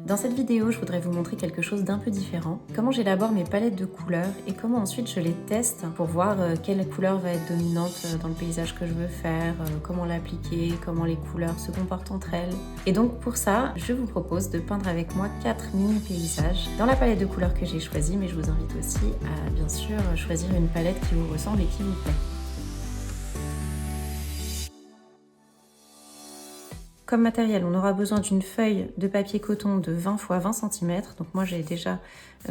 Dans cette vidéo, je voudrais vous montrer quelque chose d'un peu différent. Comment j'élabore mes palettes de couleurs et comment ensuite je les teste pour voir quelle couleur va être dominante dans le paysage que je veux faire, comment l'appliquer, comment les couleurs se comportent entre elles. Et donc pour ça, je vous propose de peindre avec moi 4 mini paysages dans la palette de couleurs que j'ai choisie, mais je vous invite aussi à bien sûr choisir une palette qui vous ressemble et qui vous plaît. Comme matériel, on aura besoin d'une feuille de papier coton de 20 x 20 cm. Donc moi, j'ai déjà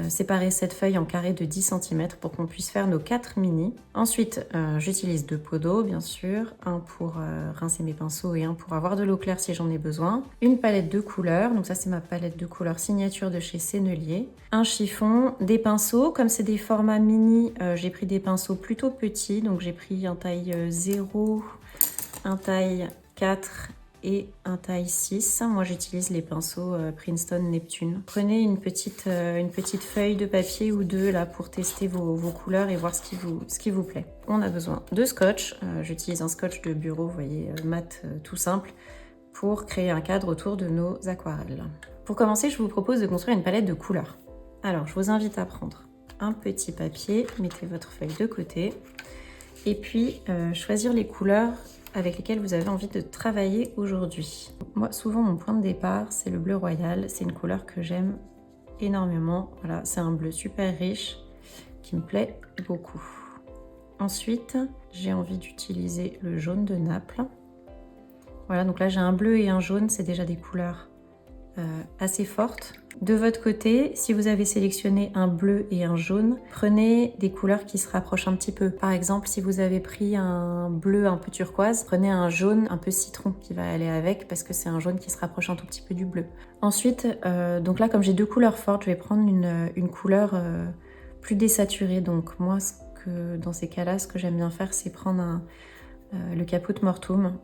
séparé cette feuille en carrés de 10 cm pour qu'on puisse faire nos 4 mini. Ensuite, j'utilise 2 pots d'eau, bien sûr. Un pour rincer mes pinceaux et un pour avoir de l'eau claire si j'en ai besoin. Une palette de couleurs. Donc ça, c'est ma palette de couleurs signature de chez Sennelier. Un chiffon, des pinceaux. Comme c'est des formats mini, j'ai pris des pinceaux plutôt petits. Donc j'ai pris un taille 0, un taille 4 et un taille 6. Moi j'utilise les pinceaux Princeton Neptune. Prenez une petite feuille de papier ou deux là pour tester vos couleurs et voir ce qui vous plaît. On a besoin de scotch. J'utilise un scotch de bureau, vous voyez, mat tout simple, pour créer un cadre autour de nos aquarelles. Pour commencer, je vous propose de construire une palette de couleurs. Alors je vous invite à prendre un petit papier, mettez votre feuille de côté et puis choisir les couleurs avec lesquels vous avez envie de travailler aujourd'hui. Moi, souvent, mon point de départ, c'est le bleu royal. C'est une couleur que j'aime énormément. Voilà, c'est un bleu super riche qui me plaît beaucoup. Ensuite, j'ai envie d'utiliser le jaune de Naples. Voilà, donc là, j'ai un bleu et un jaune. C'est déjà des couleurs assez fortes. De votre côté, si vous avez sélectionné un bleu et un jaune, prenez des couleurs qui se rapprochent un petit peu. Par exemple, si vous avez pris un bleu un peu turquoise, prenez un jaune un peu citron qui va aller avec parce que c'est un jaune qui se rapproche un tout petit peu du bleu. Ensuite, donc là, comme j'ai deux couleurs fortes, je vais prendre une couleur plus désaturée. Donc moi, dans ces cas-là, ce que j'aime bien faire, c'est prendre le Caput Mortuum.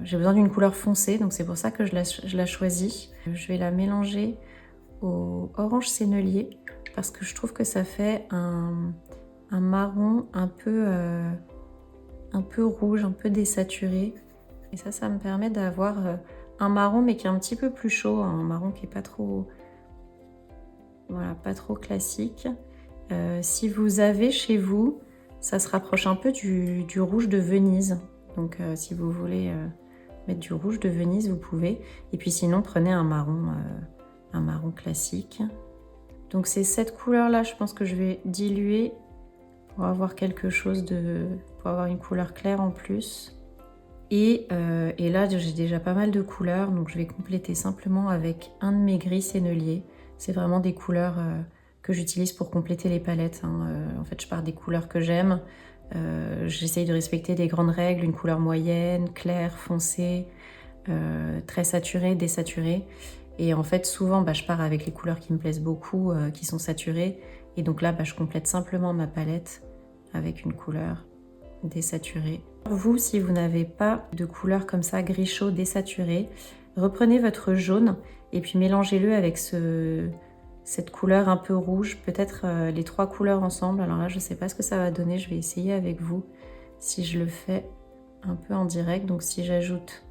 J'ai besoin d'une couleur foncée, donc c'est pour ça que je la choisis. Je vais la mélanger au orange sennelier parce que je trouve que ça fait un marron un peu rouge, un peu désaturé. Et ça me permet d'avoir un marron mais qui est un petit peu plus chaud, un marron qui est pas trop, voilà, pas trop classique. Si vous avez chez vous, ça se rapproche un peu du rouge de Venise. Donc si vous voulez mettre du rouge de Venise, vous pouvez. Et puis sinon, prenez un marron classique. Donc c'est cette couleur-là, je pense que je vais diluer pour avoir quelque chose pour avoir une couleur claire en plus. Et là, j'ai déjà pas mal de couleurs, donc je vais compléter simplement avec un de mes gris Sennelier. C'est vraiment des couleurs que j'utilise pour compléter les palettes. En fait, je pars des couleurs que j'aime. J'essaye de respecter des grandes règles, une couleur moyenne, claire, foncée, très saturée, désaturée. Et en fait, souvent, je pars avec les couleurs qui me plaisent beaucoup, qui sont saturées. Et donc là, je complète simplement ma palette avec une couleur désaturée. Vous, si vous n'avez pas de couleur comme ça, gris chaud, désaturé, reprenez votre jaune et puis mélangez-le avec cette couleur un peu rouge, peut-être les trois couleurs ensemble. Alors là, je ne sais pas ce que ça va donner, je vais essayer avec vous si je le fais un peu en direct. Donc si j'ajoute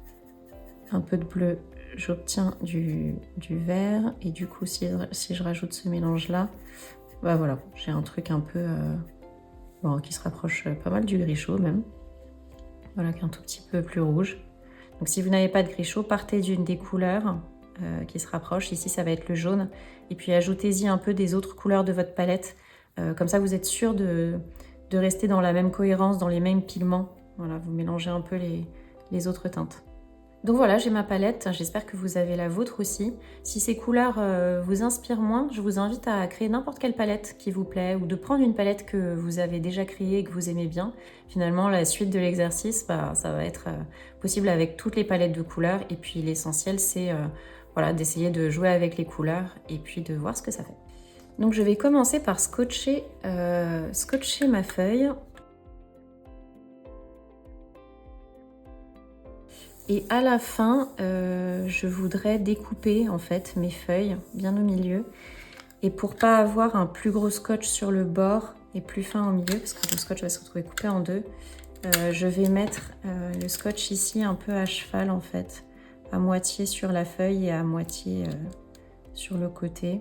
un peu de bleu, j'obtiens du vert et du coup si je rajoute ce mélange là, voilà, j'ai un truc un peu qui se rapproche pas mal du gris chaud même, voilà, qui est un tout petit peu plus rouge. Donc si vous n'avez pas de gris chaud, partez d'une des couleurs qui se rapproche. Ici ça va être le jaune et puis ajoutez-y un peu des autres couleurs de votre palette, comme ça vous êtes sûr de rester dans la même cohérence, dans les mêmes pigments. Voilà, vous mélangez un peu les autres teintes. Donc voilà, j'ai ma palette, j'espère que vous avez la vôtre aussi. Si ces couleurs vous inspirent moins, je vous invite à créer n'importe quelle palette qui vous plaît ou de prendre une palette que vous avez déjà créée et que vous aimez bien. Finalement, la suite de l'exercice, ça va être possible avec toutes les palettes de couleurs. Et puis l'essentiel, c'est voilà, d'essayer de jouer avec les couleurs et puis de voir ce que ça fait. Donc je vais commencer par scotcher ma feuille. Et à la fin, je voudrais découper en fait mes feuilles bien au milieu. Et pour pas avoir un plus gros scotch sur le bord et plus fin au milieu, parce que le scotch va se retrouver coupé en deux, je vais mettre le scotch ici un peu à cheval en fait, à moitié sur la feuille et à moitié sur le côté.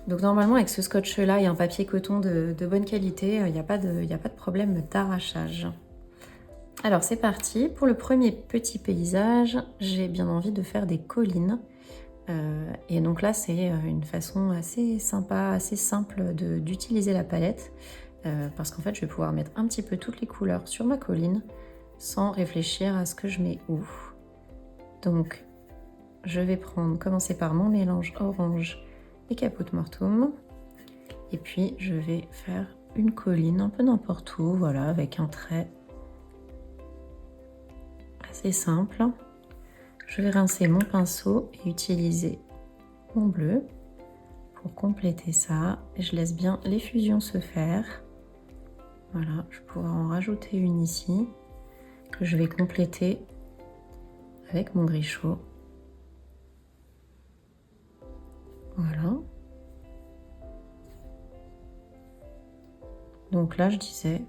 Donc normalement avec ce scotch là et un papier coton de bonne qualité, il n'y a pas de problème d'arrachage. Alors c'est parti, pour le premier petit paysage, j'ai bien envie de faire des collines. Et donc là c'est une façon assez sympa, assez simple d'utiliser la palette. Parce qu'en fait je vais pouvoir mettre un petit peu toutes les couleurs sur ma colline sans réfléchir à ce que je mets où. Donc je vais commencer par mon mélange orange et Caput Mortuum. Et puis je vais faire une colline un peu n'importe où, voilà, avec un trait assez simple. Je vais rincer mon pinceau et utiliser mon bleu pour compléter ça. Je laisse bien les fusions se faire. Voilà, je pourrais en rajouter une ici que je vais compléter avec mon gris chaud. Voilà. Donc là, je disais,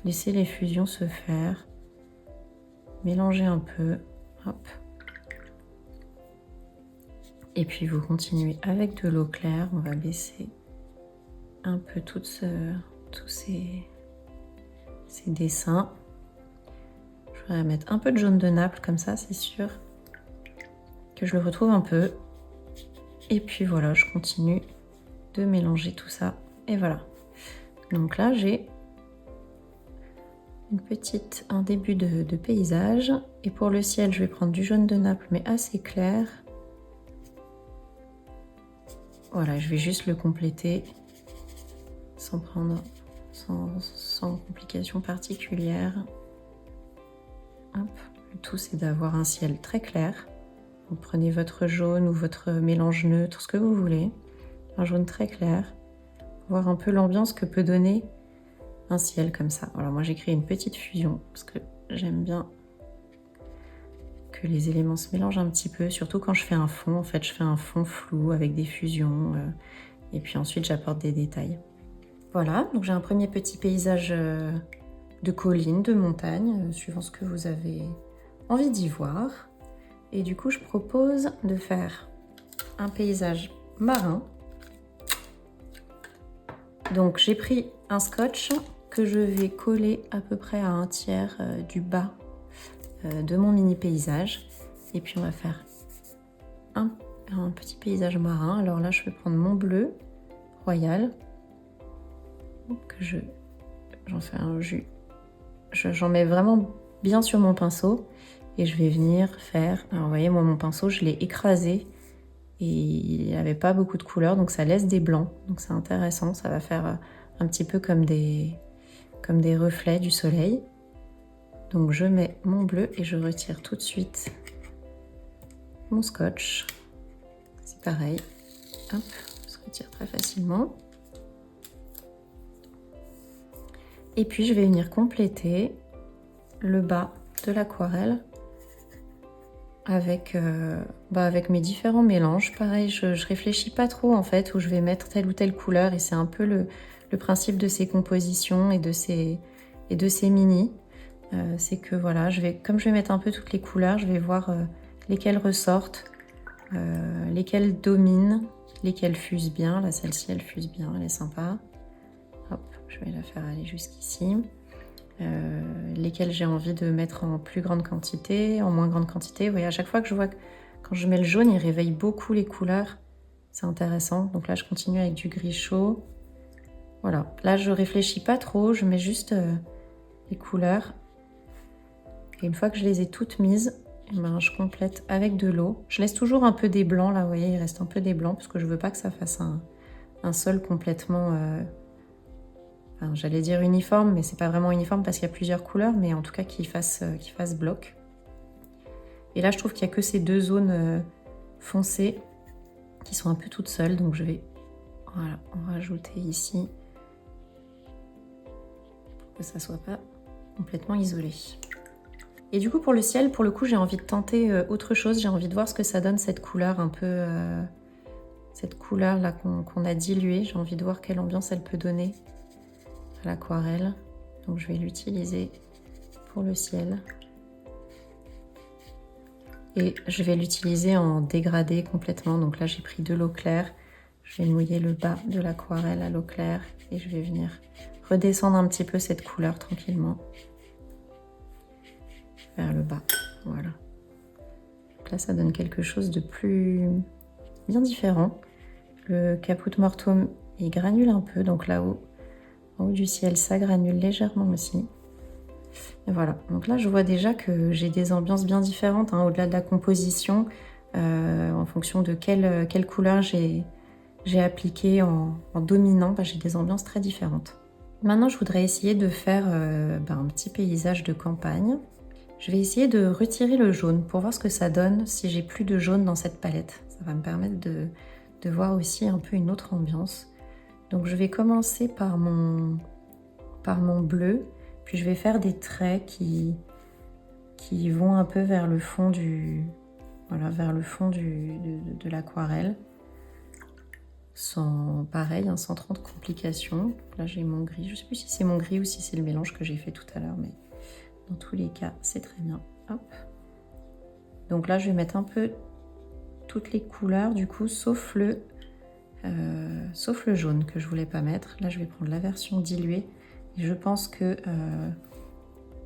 laisser les fusions se faire, mélanger un peu, hop. Et puis vous continuez avec de l'eau claire, on va baisser un peu tous ces dessins. Je vais mettre un peu de jaune de Naples comme ça, c'est sûr que je le retrouve un peu. Et puis voilà, je continue de mélanger tout ça. Et voilà. Donc là, j'ai un début de paysage. Et pour le ciel, je vais prendre du jaune de Naples, mais assez clair. Voilà, je vais juste le compléter sans complication particulière. Hop. Le tout, c'est d'avoir un ciel très clair. Vous prenez votre jaune ou votre mélange neutre, ce que vous voulez. Un jaune très clair. Voir un peu l'ambiance que peut donner un ciel comme ça. Voilà, moi j'ai créé une petite fusion parce que j'aime bien que les éléments se mélangent un petit peu, surtout quand je fais un fond. En fait, je fais un fond flou avec des fusions et puis ensuite j'apporte des détails. Voilà, donc j'ai un premier petit paysage de collines, de montagnes, suivant ce que vous avez envie d'y voir. Et du coup, je propose de faire un paysage marin. Donc j'ai pris un scotch que je vais coller à peu près à un tiers du bas de mon mini paysage. Et puis on va faire un petit paysage marin. Alors là, je vais prendre mon bleu royal, que j'en fais un jus. J'en mets vraiment bien sur mon pinceau et je vais venir faire... Alors vous voyez, moi mon pinceau, je l'ai écrasé et il n'y avait pas beaucoup de couleurs, donc ça laisse des blancs. Donc c'est intéressant, ça va faire un petit peu comme des reflets du soleil. Donc je mets mon bleu et je retire tout de suite mon scotch. C'est pareil, hop, ça se retire très facilement. Et puis je vais venir compléter le bas de l'aquarelle avec mes différents mélanges. Pareil, je réfléchis pas trop en fait où je vais mettre telle ou telle couleur et c'est un peu le principe de ces compositions et de ces mini. C'est que voilà, comme je vais mettre un peu toutes les couleurs, je vais voir lesquelles ressortent, lesquelles dominent, lesquelles fusent bien. Là, celle-ci, elle fuse bien, elle est sympa. Hop, je vais la faire aller jusqu'ici. Lesquelles j'ai envie de mettre en plus grande quantité, en moins grande quantité. Vous voyez, à chaque fois que je vois que quand je mets le jaune, il réveille beaucoup les couleurs. C'est intéressant. Donc là, je continue avec du gris chaud. Voilà, là, je réfléchis pas trop. Je mets juste les couleurs. Et une fois que je les ai toutes mises, je complète avec de l'eau. Je laisse toujours un peu des blancs. Là, vous voyez, il reste un peu des blancs parce que je veux pas que ça fasse un sol complètement... Enfin, j'allais dire uniforme, mais c'est pas vraiment uniforme parce qu'il y a plusieurs couleurs, mais en tout cas qui fasse bloc. Et là, je trouve qu'il n'y a que ces deux zones foncées qui sont un peu toutes seules, donc je vais en rajouter ici pour que ça soit pas complètement isolé. Et du coup, pour le ciel, pour le coup, j'ai envie de tenter autre chose. J'ai envie de voir ce que ça donne, cette couleur un peu... cette couleur-là qu'on a diluée. J'ai envie de voir quelle ambiance elle peut donner à l'aquarelle. Donc, je vais l'utiliser pour le ciel. Et je vais l'utiliser en dégradé complètement. Donc là, j'ai pris de l'eau claire. Je vais mouiller le bas de l'aquarelle à l'eau claire et je vais venir redescendre un petit peu cette couleur tranquillement vers le bas. Voilà. Donc là, ça donne quelque chose de plus bien différent. Le Caput Mortuum, il granule un peu. Donc là-haut, en haut du ciel, ça granule légèrement aussi. Et voilà. Donc là, je vois déjà que j'ai des ambiances bien différentes, hein, au-delà de la composition, en fonction de quelle couleur j'ai appliqué en dominant, j'ai des ambiances très différentes. Maintenant, je voudrais essayer de faire un petit paysage de campagne. Je vais essayer de retirer le jaune pour voir ce que ça donne si j'ai plus de jaune dans cette palette. Ça va me permettre de voir aussi un peu une autre ambiance. Donc je vais commencer par mon bleu, puis je vais faire des traits qui vont un peu vers le fond de l'aquarelle. Sans trop de complications. Là j'ai mon gris, je ne sais plus si c'est mon gris ou si c'est le mélange que j'ai fait tout à l'heure, mais dans tous les cas c'est très bien. Hop. Donc là je vais mettre un peu toutes les couleurs du coup, sauf le jaune que je voulais pas mettre. Là je vais prendre la version diluée et je pense que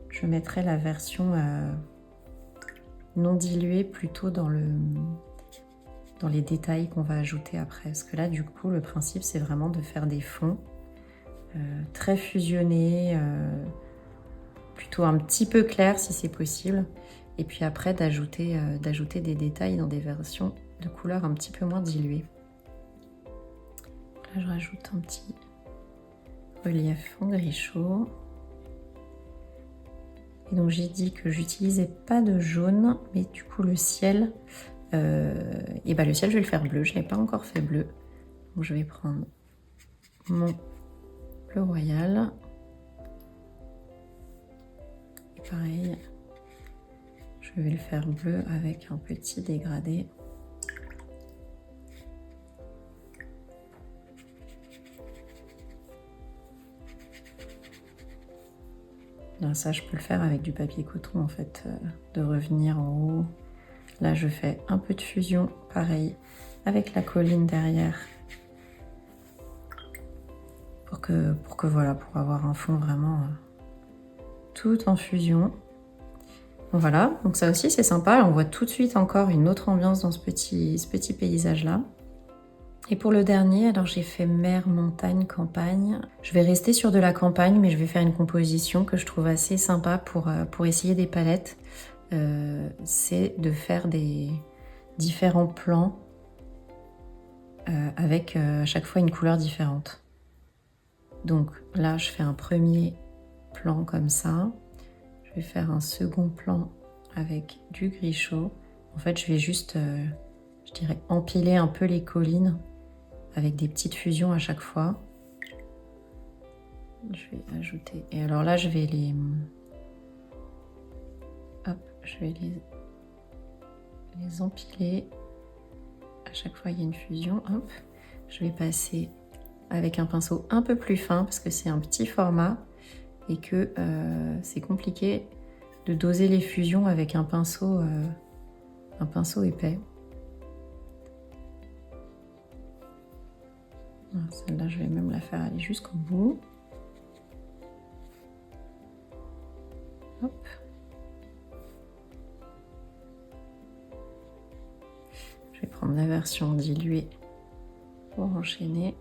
je mettrai la version non diluée plutôt dans les détails qu'on va ajouter après. Parce que là, du coup, le principe, c'est vraiment de faire des fonds très fusionnés, plutôt un petit peu clairs si c'est possible. Et puis après, d'ajouter des détails dans des versions de couleurs un petit peu moins diluées. Là, je rajoute un petit relief en gris chaud. Et donc, j'ai dit que j'utilisais pas de jaune, mais du coup, le ciel... et le ciel, je vais le faire bleu. Je ne l'ai pas encore fait bleu. Donc, je vais prendre mon bleu royal. Et pareil, je vais le faire bleu avec un petit dégradé. Là, ça, je peux le faire avec du papier coton, en fait, de revenir en haut. Là, je fais un peu de fusion, pareil, avec la colline derrière. Pour avoir un fond vraiment tout en fusion. Bon, voilà, donc ça aussi c'est sympa. On voit tout de suite encore une autre ambiance dans ce petit paysage-là. Et pour le dernier, alors j'ai fait mer, montagne, campagne. Je vais rester sur de la campagne, mais je vais faire une composition que je trouve assez sympa pour essayer des palettes. C'est de faire des différents plans avec à chaque fois une couleur différente. Donc là, je fais un premier plan comme ça. Je vais faire un second plan avec du gris chaud. En fait, je vais juste, je dirais, empiler un peu les collines avec des petites fusions à chaque fois. Je vais ajouter... Et alors là, je vais les... Hop, je vais les empiler. À chaque fois, il y a une fusion. Hop, je vais passer avec un pinceau un peu plus fin parce que c'est un petit format et que c'est compliqué de doser les fusions avec un pinceau épais. Celle-là, je vais même la faire aller jusqu'au bout. Hop. Je vais prendre la version diluée pour enchaîner.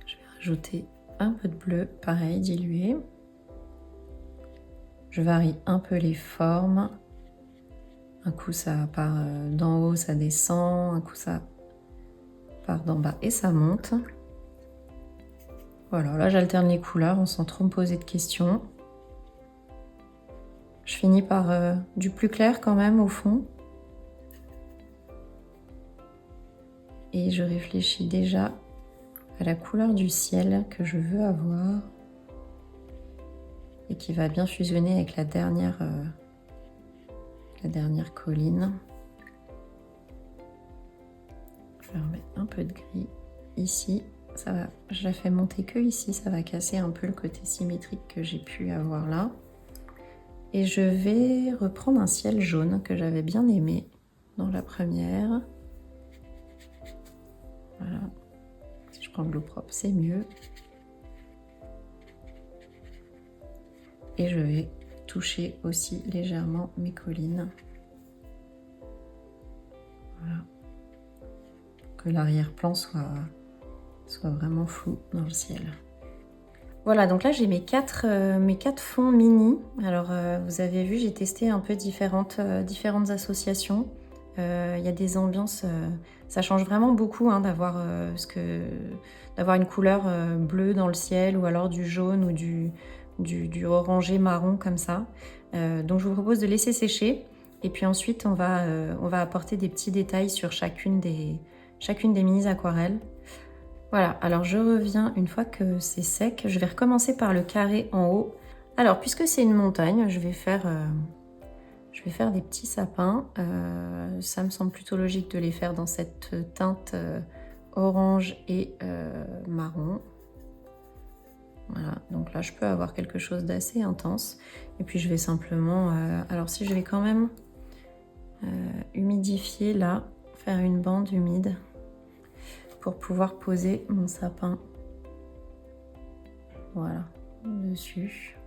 Je vais rajouter un peu de bleu, pareil, dilué. Je varie un peu les formes. Un coup, ça part d'en haut, ça descend. Un coup, ça part d'en bas et ça monte. Voilà, là, j'alterne les couleurs sans trop me poser de questions. Je finis par du plus clair quand même au fond. Et je réfléchis déjà à la couleur du ciel que je veux avoir. Et qui va bien fusionner avec la dernière colline. Je vais remettre un peu de gris ici ça va, je la fais monter que ici, ça va casser un peu le côté symétrique que j'ai pu avoir là. Et je vais reprendre un ciel jaune que j'avais bien aimé dans la première. Voilà. Si je prends de l'eau propre, c'est mieux. Et je vais toucher aussi légèrement mes collines. Voilà. Que l'arrière-plan soit vraiment flou dans le ciel. Voilà, donc là j'ai mes quatre fonds mini. Alors vous avez vu, j'ai testé un peu différentes associations. Il y a des ambiances, ça change vraiment beaucoup hein, d'avoir une couleur bleue dans le ciel ou alors du jaune ou du orangé marron comme ça. Donc je vous propose de laisser sécher et puis ensuite on va apporter des petits détails sur chacune des mini aquarelles. Voilà, alors je reviens une fois que c'est sec. Je vais recommencer par le carré en haut. Alors, puisque c'est une montagne, je vais faire des petits sapins. Ça me semble plutôt logique de les faire dans cette teinte orange et marron. Voilà, donc là, je peux avoir quelque chose d'assez intense. Et puis, je vais simplement... alors, si je vais quand même humidifier là, faire une bande humide pour pouvoir poser mon sapin, voilà, dessus.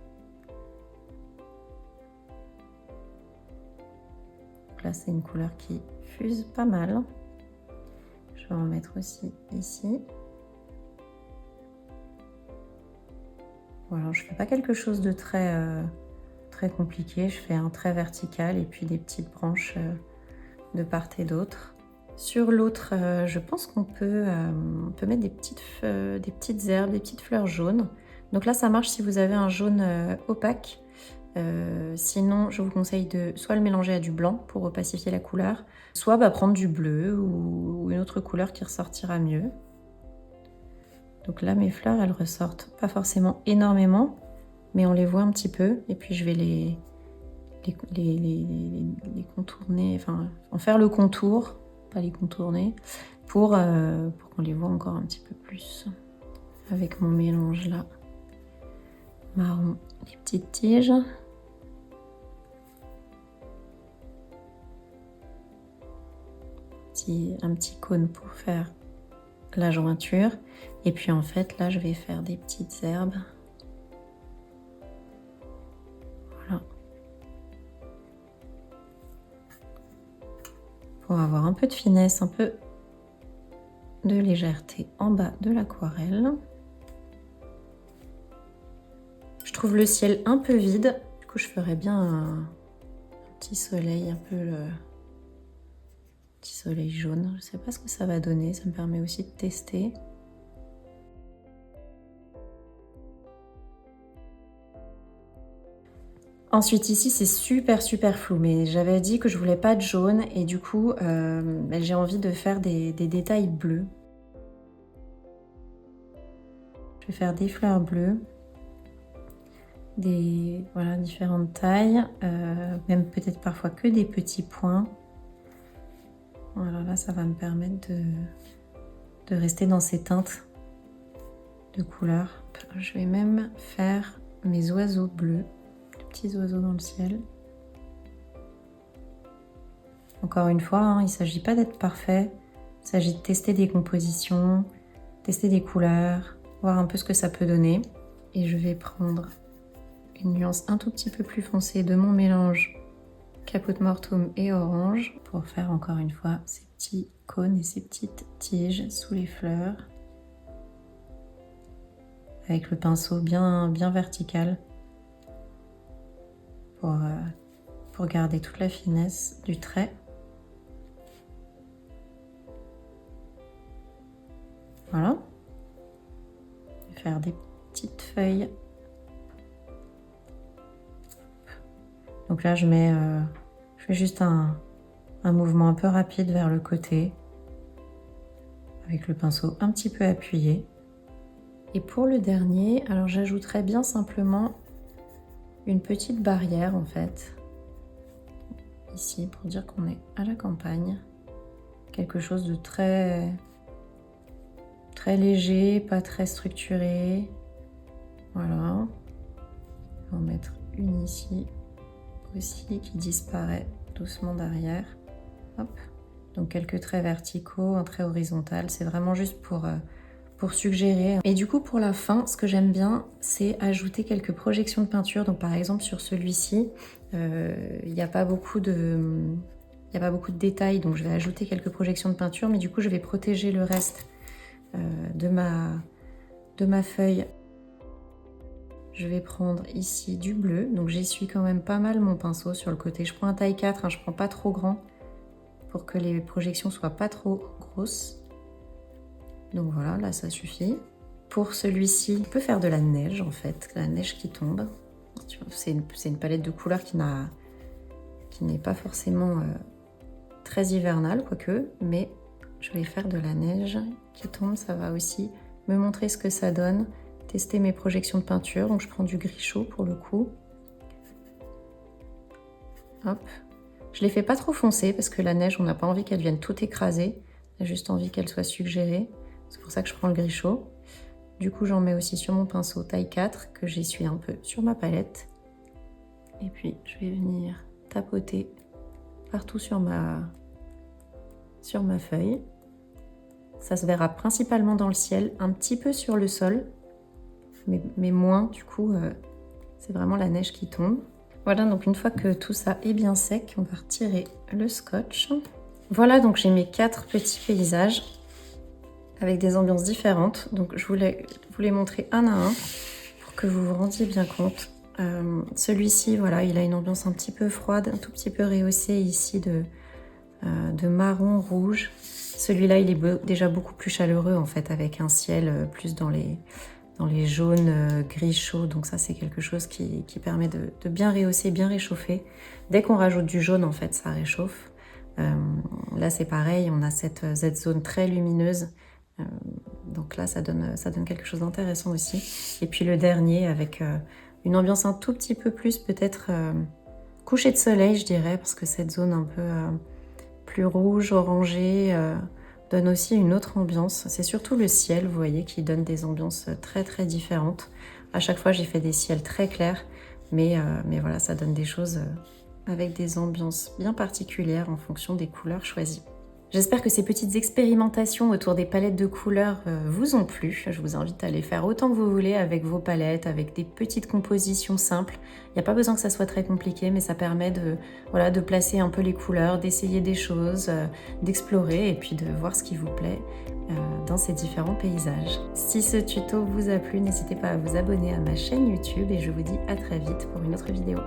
Donc là, c'est une couleur qui fuse pas mal. Je vais en mettre aussi ici. Voilà, je fais pas quelque chose de très compliqué. Je fais un trait vertical et puis des petites branches de part et d'autre. Sur l'autre, je pense qu'on peut mettre des petites herbes, des petites fleurs jaunes. Donc là, ça marche si vous avez un jaune opaque. Sinon, je vous conseille de soit le mélanger à du blanc pour opacifier la couleur, soit prendre du bleu ou une autre couleur qui ressortira mieux. Donc là, mes fleurs, elles ressortent pas forcément énormément, mais on les voit un petit peu. Et puis, je vais les contourner, enfin, en faire le contour, pas les contourner, pour qu'on les voit encore un petit peu plus. Avec mon mélange là, marron, les petites tiges. Un petit cône pour faire la jointure. Et puis en fait, là, je vais faire des petites herbes. Voilà. Pour avoir un peu de finesse, un peu de légèreté en bas de l'aquarelle. Je trouve le ciel un peu vide. Du coup, je ferais bien un petit soleil, un peu le petit soleil jaune. Je ne sais pas ce que ça va donner. Ça me permet aussi de tester. Ensuite, ici, c'est super flou, mais j'avais dit que je voulais pas de jaune et du coup, j'ai envie de faire des détails bleus. Je vais faire des fleurs bleues, voilà, différentes tailles, même peut-être parfois que des petits points. Voilà, là, ça va me permettre de rester dans ces teintes de couleurs. Je vais même faire mes oiseaux bleus. Petits oiseaux dans le ciel. Encore une fois, hein, il ne s'agit pas d'être parfait, il s'agit de tester des compositions, tester des couleurs, voir un peu ce que ça peut donner. Et je vais prendre une nuance un tout petit peu plus foncée de mon mélange Caput Mortuum et orange pour faire encore une fois ces petits cônes et ces petites tiges sous les fleurs. Avec le pinceau bien vertical. Pour garder toute la finesse du trait. Voilà. Je vais faire des petites feuilles. Donc là, je fais juste un mouvement un peu rapide vers le côté, avec le pinceau un petit peu appuyé. Et pour le dernier, alors j'ajouterai bien simplement une petite barrière en fait, ici, pour dire qu'on est à la campagne. Quelque chose de très Très léger, pas très structuré. Voilà. On va en mettre une ici aussi qui disparaît doucement derrière. Hop. Donc quelques traits verticaux, un trait horizontal. C'est vraiment juste pour suggérer. Et du coup, pour la fin, ce que j'aime bien, c'est ajouter quelques projections de peinture. Donc par exemple, sur celui-ci, il n'y a pas beaucoup de détails, donc je vais ajouter quelques projections de peinture, mais du coup, je vais protéger le reste de ma feuille. Je vais prendre ici du bleu, donc j'essuie quand même pas mal mon pinceau sur le côté. Je prends un taille 4, hein, je prends pas trop grand pour que les projections soient pas trop grosses. Donc voilà, là ça suffit. Pour celui-ci, on peut faire de la neige en fait, la neige qui tombe. C'est une palette de couleurs qui n'est pas forcément très hivernale, quoique, mais je vais faire de la neige qui tombe, ça va aussi me montrer ce que ça donne, tester mes projections de peinture. Donc je prends du gris chaud pour le coup. Hop. Je les fais pas trop foncées parce que la neige, on n'a pas envie qu'elle vienne tout écraser, on a juste envie qu'elle soit suggérée. C'est pour ça que je prends le gris chaud. Du coup, j'en mets aussi sur mon pinceau taille 4 que j'essuie un peu sur ma palette. Et puis, je vais venir tapoter partout sur ma feuille. Ça se verra principalement dans le ciel, un petit peu sur le sol, mais moins, du coup, c'est vraiment la neige qui tombe. Voilà, donc une fois que tout ça est bien sec, on va retirer le scotch. Voilà, donc j'ai mes 4 petits paysages avec des ambiances différentes. Donc je voulais vous les montrer un à un pour que vous vous rendiez bien compte. Celui-ci, voilà, il a une ambiance un petit peu froide, un tout petit peu rehaussée ici de marron rouge. Celui-là, il est déjà beaucoup plus chaleureux en fait, avec un ciel plus dans les jaunes gris chauds. Donc ça, c'est quelque chose qui permet de bien rehausser, bien réchauffer. Dès qu'on rajoute du jaune, en fait, ça réchauffe. Là, c'est pareil, on a cette Z-zone très lumineuse. Donc là, ça donne quelque chose d'intéressant aussi. Et puis le dernier, avec une ambiance un tout petit peu plus, peut-être coucher de soleil, je dirais, parce que cette zone un peu plus rouge, orangée, donne aussi une autre ambiance. C'est surtout le ciel, vous voyez, qui donne des ambiances très très différentes. À chaque fois, j'ai fait des ciels très clairs, mais voilà, ça donne des choses avec des ambiances bien particulières en fonction des couleurs choisies. J'espère que ces petites expérimentations autour des palettes de couleurs vous ont plu. Je vous invite à les faire autant que vous voulez avec vos palettes, avec des petites compositions simples. Il n'y a pas besoin que ça soit très compliqué, mais ça permet de placer un peu les couleurs, d'essayer des choses, d'explorer et puis de voir ce qui vous plaît dans ces différents paysages. Si ce tuto vous a plu, n'hésitez pas à vous abonner à ma chaîne YouTube et je vous dis à très vite pour une autre vidéo.